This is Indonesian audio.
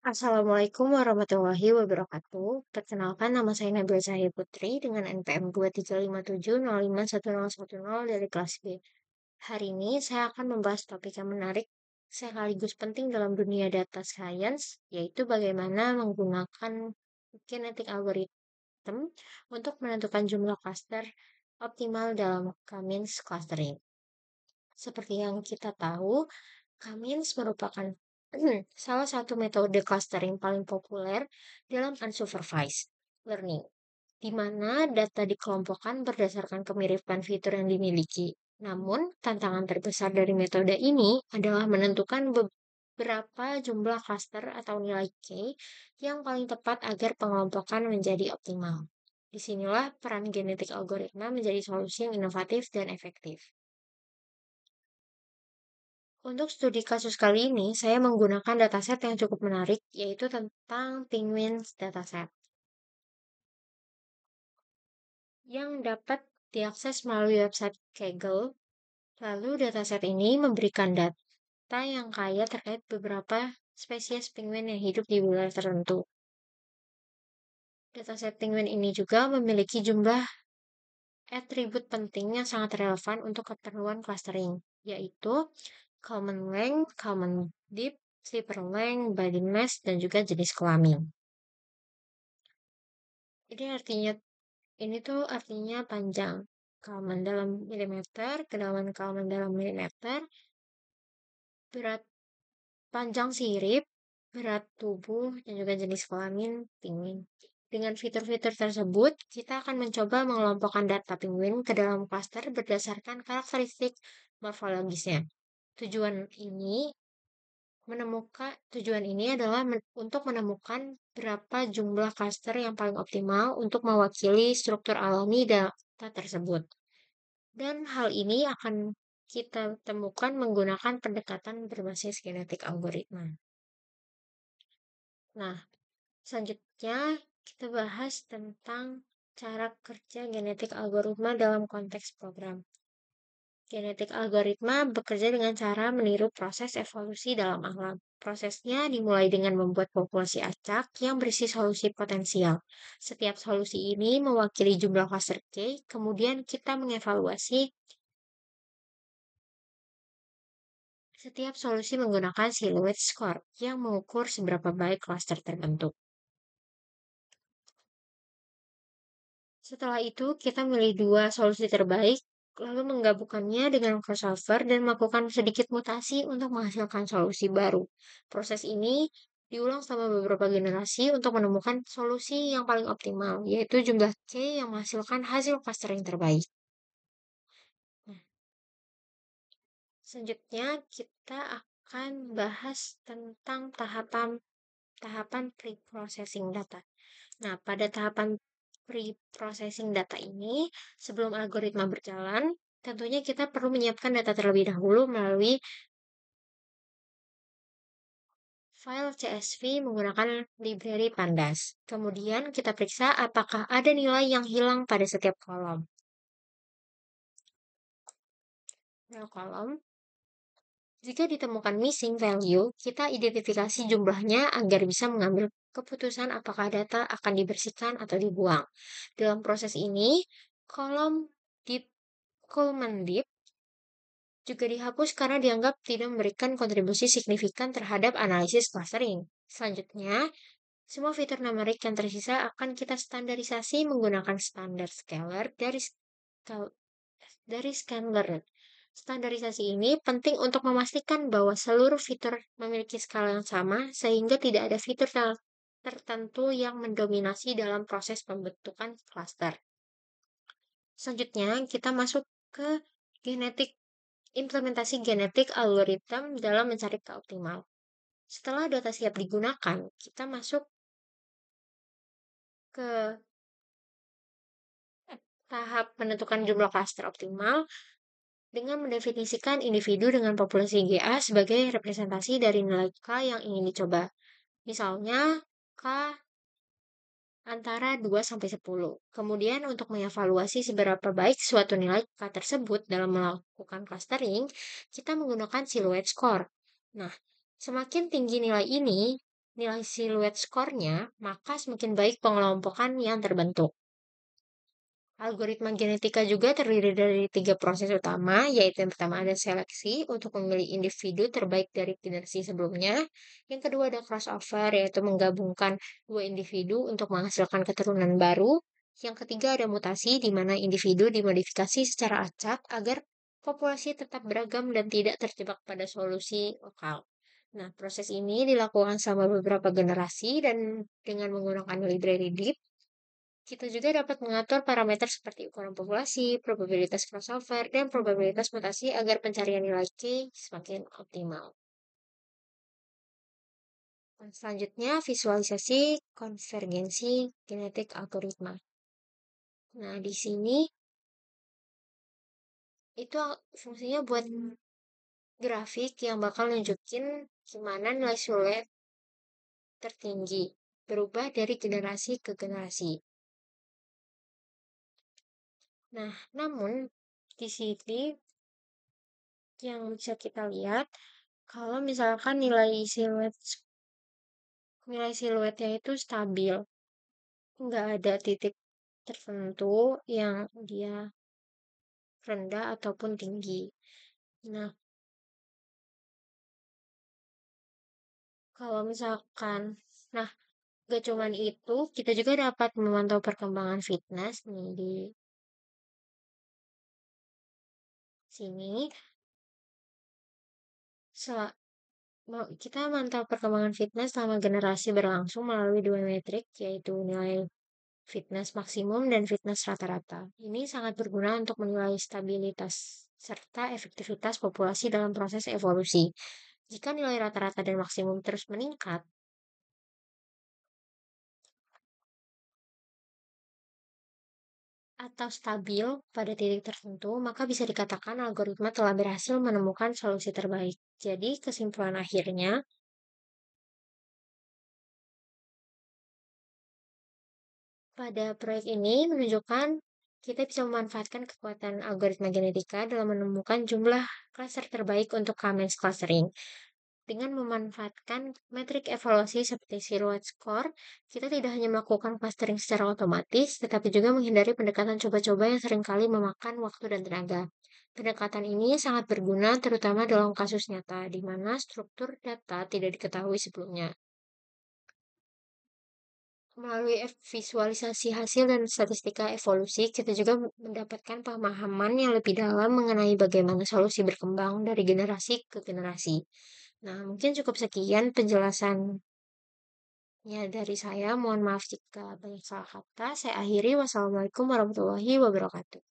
Assalamualaikum warahmatullahi wabarakatuh. Perkenalkan nama saya Nabila Cahaya Putri dengan NPM 235705110 dari kelas B. Hari ini saya akan membahas topik yang menarik sekaligus penting dalam dunia data science, yaitu bagaimana menggunakan genetic algorithm untuk menentukan jumlah cluster optimal dalam K-means clustering. Seperti yang kita tahu, K-means merupakan salah satu metode clustering paling populer dalam unsupervised learning, di mana data dikelompokkan berdasarkan kemiripan fitur yang dimiliki. Namun, tantangan terbesar dari metode ini adalah menentukan beberapa jumlah cluster atau nilai K yang paling tepat agar pengelompokan menjadi optimal. Disinilah peran genetik algoritma menjadi solusi yang inovatif dan efektif. Untuk studi kasus kali ini, saya menggunakan dataset yang cukup menarik, yaitu tentang Penguins dataset, yang dapat diakses melalui website Kaggle. Lalu dataset ini memberikan data yang kaya terkait beberapa spesies penguin yang hidup di wilayah tertentu. Dataset penguin ini juga memiliki jumlah atribut penting yang sangat relevan untuk keperluan clustering, yaitu common length, common depth, sleeper length, body mass, dan juga jenis kelamin. Ini tuh artinya panjang. Kalaman dalam milimeter, kedalaman kalaman dalam milimeter, berat panjang sirip, berat tubuh, dan juga jenis kelamin penguin. Dengan fitur-fitur tersebut, kita akan mencoba mengelompokkan data penguin ke dalam klaster berdasarkan karakteristik morfologisnya. Tujuan ini adalah untuk menemukan berapa jumlah klaster yang paling optimal untuk mewakili struktur alami data tersebut. Dan hal ini akan kita temukan menggunakan pendekatan berbasis genetik algoritma. Nah, selanjutnya kita bahas tentang cara kerja genetik algoritma dalam konteks program. Genetik algoritma bekerja dengan cara meniru proses evolusi dalam alam. Prosesnya dimulai dengan membuat populasi acak yang berisi solusi potensial. Setiap solusi ini mewakili jumlah cluster K, kemudian kita mengevaluasi setiap solusi menggunakan silhouette score yang mengukur seberapa baik cluster terbentuk. Setelah itu, kita memilih dua solusi terbaik, lalu menggabungkannya dengan crossover dan melakukan sedikit mutasi untuk menghasilkan solusi baru. Proses ini diulang selama beberapa generasi untuk menemukan solusi yang paling optimal, yaitu jumlah K yang menghasilkan hasil cluster yang terbaik. Nah, selanjutnya kita akan bahas tentang tahapan pre-processing data. Nah, pada tahapan pre-processing data ini, sebelum algoritma berjalan, tentunya kita perlu menyiapkan data terlebih dahulu melalui file CSV menggunakan library Pandas. Kemudian kita periksa apakah ada nilai yang hilang pada setiap kolom. Kolom. Jika ditemukan missing value, kita identifikasi jumlahnya agar bisa mengambil keputusan apakah data akan dibersihkan atau dibuang. Dalam proses ini, kolom deep Coleman Deep juga dihapus karena dianggap tidak memberikan kontribusi signifikan terhadap analisis clustering. Selanjutnya, semua fitur numerik yang tersisa akan kita standarisasi menggunakan standar scalar dari scalar. Standarisasi ini penting untuk memastikan bahwa seluruh fitur memiliki skala yang sama sehingga tidak ada fitur tertentu yang mendominasi dalam proses pembentukan cluster. Selanjutnya, kita masuk ke implementasi genetik algoritma dalam mencari K optimal. Setelah data siap digunakan, kita masuk ke tahap menentukan jumlah klaster optimal dengan mendefinisikan individu dengan populasi GA sebagai representasi dari nilai K yang ingin dicoba. Misalnya, K antara 2 sampai 10. Kemudian untuk mengevaluasi seberapa baik suatu nilai K tersebut dalam melakukan clustering, kita menggunakan silhouette score. Nah, semakin tinggi nilai ini, nilai siluet skornya, maka semakin baik pengelompokan yang terbentuk. Algoritma genetika juga terdiri dari tiga proses utama, yaitu yang pertama ada seleksi untuk memilih individu terbaik dari generasi sebelumnya. Yang kedua ada crossover, yaitu menggabungkan dua individu untuk menghasilkan keturunan baru. Yang ketiga ada mutasi, di mana individu dimodifikasi secara acak agar populasi tetap beragam dan tidak terjebak pada solusi lokal. Nah, proses ini dilakukan selama beberapa generasi dan dengan menggunakan library deep kita juga dapat mengatur parameter seperti ukuran populasi, probabilitas crossover, dan probabilitas mutasi agar pencarian nilai K semakin optimal. Nah, selanjutnya, visualisasi konvergensi genetik algoritma. Nah, di sini itu fungsinya buat grafik yang bakal nunjukin gimana nilai siluet tertinggi berubah dari generasi ke generasi. Nah, namun di sini yang bisa kita lihat kalau misalkan nilai siluetnya itu stabil, nggak ada titik tertentu yang dia rendah ataupun tinggi. Nah, kalau misalkan, nah, gak cuman itu, kita juga dapat memantau perkembangan fitness nih di sini. Kita mantau perkembangan fitness selama generasi berlangsung melalui dua metrik, yaitu nilai fitness maksimum dan fitness rata-rata. Ini sangat berguna untuk menilai stabilitas serta efektivitas populasi dalam proses evolusi. Jika nilai rata-rata dan maksimum terus meningkat atau stabil pada titik tertentu, maka bisa dikatakan algoritma telah berhasil menemukan solusi terbaik. Jadi, kesimpulan akhirnya, pada proyek ini menunjukkan kita bisa memanfaatkan kekuatan algoritma genetika dalam menemukan jumlah klaster terbaik untuk K-means clustering. Dengan memanfaatkan metrik evaluasi seperti silhouette score, kita tidak hanya melakukan clustering secara otomatis, tetapi juga menghindari pendekatan coba-coba yang seringkali memakan waktu dan tenaga. Pendekatan ini sangat berguna terutama dalam kasus nyata, di mana struktur data tidak diketahui sebelumnya. Melalui visualisasi hasil dan statistika evolusi, kita juga mendapatkan pemahaman yang lebih dalam mengenai bagaimana solusi berkembang dari generasi ke generasi. Nah, mungkin cukup sekian penjelasannya dari saya. Mohon maaf jika banyak salah kata. Saya akhiri. Wassalamualaikum warahmatullahi wabarakatuh.